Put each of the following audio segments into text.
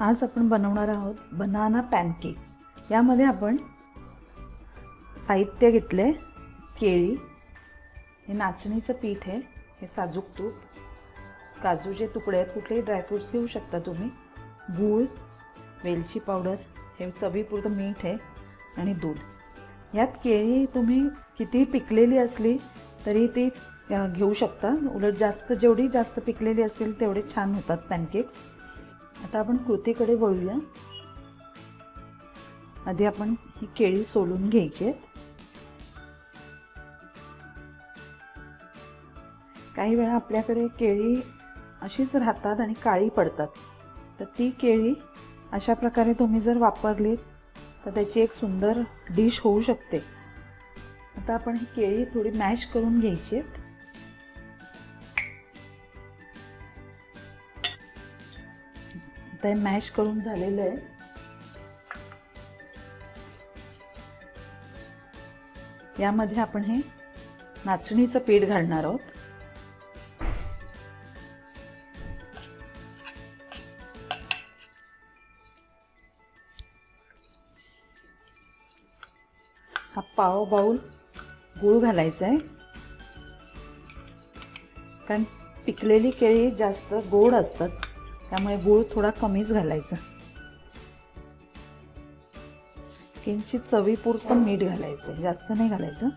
आज आपण बनवणार आहोत बनाना पॅनकेक्स। यामध्ये आपण साहित्य घेतले, केळी, हे नाचणीचं पीठ आहे, हे साजूक तूप, काजूचे तुकडे आहेत, कुठलेही ड्रायफ्रुट्स घेऊ शकता तुम्ही, गूळ, वेलची पावडर, हे चवीपुरतं मीठ आहे आणि दूध। यात केळी तुम्ही किती पिकलेली असली तरी ती घेऊ शकता, उलट जेवढी जास्त पिकलेली असतील तेवढे छान होतात पॅनकेक्स। आता आपण कृतीकडे वळूया। आधी आपण ही केळी सोलून घ्यायची आहेत। काही वेळा आपल्याकडे केळी अशीच राहतात आणि काळी पडतात, तर ती केळी अशा प्रकारे तुम्ही जर वापरलीत तर त्याची एक सुंदर डिश होऊ शकते। आता आपण ही केळी थोडी मॅश करून घ्यायची आहेत। ते मॅश करून झालेलं आहे। यामध्ये आपण हे नाचणीचं पीठ घालणार आहोत। हा पाव बाउल गूळ घालायचा आहे, कारण पिकलेली केळी जास्त गोड असतात, त्यामुळे गूळ थोडा कमीच घालायचा। किंचित चवीपुरतं मीठ घालायचं, जास्त नाही घालायचं।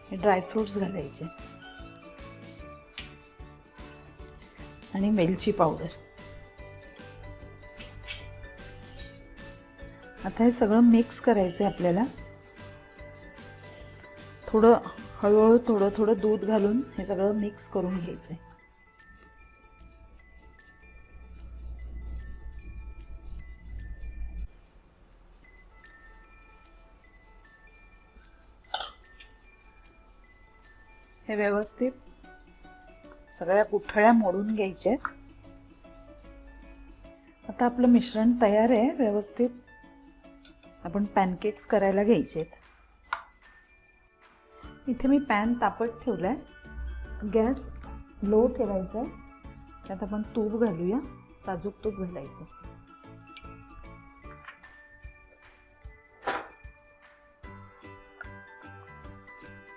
हे ड्रायफ्रुट्स घालायचे आणि वेलची पावडर। आता हे सगळं मिक्स करायचं आहे आपल्याला। हळूहळू थोडं थोडं दूध घालून हे सगळं मिक्स करून घ्यायचं आहे। हे व्यवस्थित सगळ्या गुठळ्या मोडून घ्यायच्या आहेत। आता आपलं मिश्रण तयार आहे। व्यवस्थित आपण पॅनकेक्स करायला घ्यायचे आहेत। इथे मी पॅन तापत ठेवलाय, गॅस लो ठेवायचा आहे। त्यात आपण तूप घालूया, साजूक तूप घालायचं।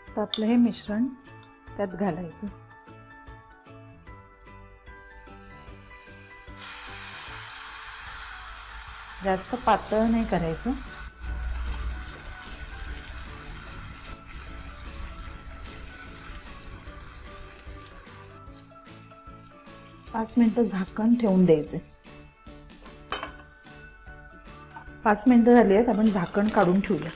तर आपलं हे मिश्रण त्यात घालायचं। जास्त पातळ नाही करायचं। पाच मिनिटं झाकण ठेवून द्यायचे। 5 मिनिटं झाली आहेत, आपण झाकण काढून ठेवूया।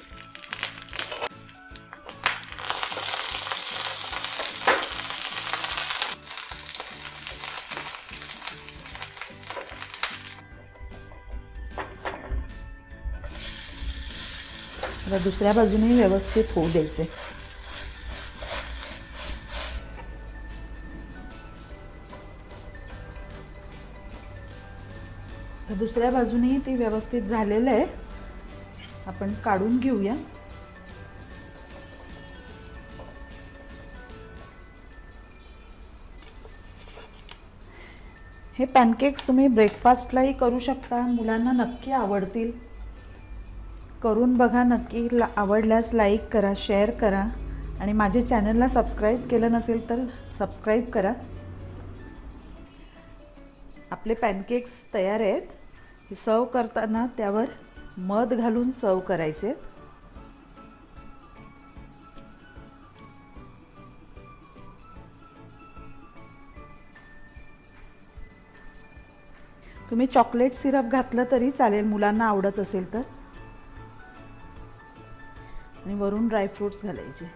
आता दुसऱ्या बाजूने व्यवस्थित होऊ द्यायचे। दुसऱ्या बाजूने ते व्यवस्थित झालेलं आहे, आपण काढून घेऊया। हे पॅनकेक्स तुम्ही ब्रेकफास्टलाही करू शकता, मुलांना नक्की आवडतील। करून बघा नक्की। आवडल्यास लाईक करा, शेअर करा आणि माझे चॅनलला सबस्क्राईब केलं नसेल तर सबस्क्राईब करा। आपले पॅनकेक्स तयार आहेत। हे सर्व करताना त्यावर मध घालून सर्व करायचे। तुम्ही चॉकलेट सिरप घातलं तरी चालेल, मुलांना आवडत असेल तर, आणि वरून ड्रायफ्रुट्स घालायचे।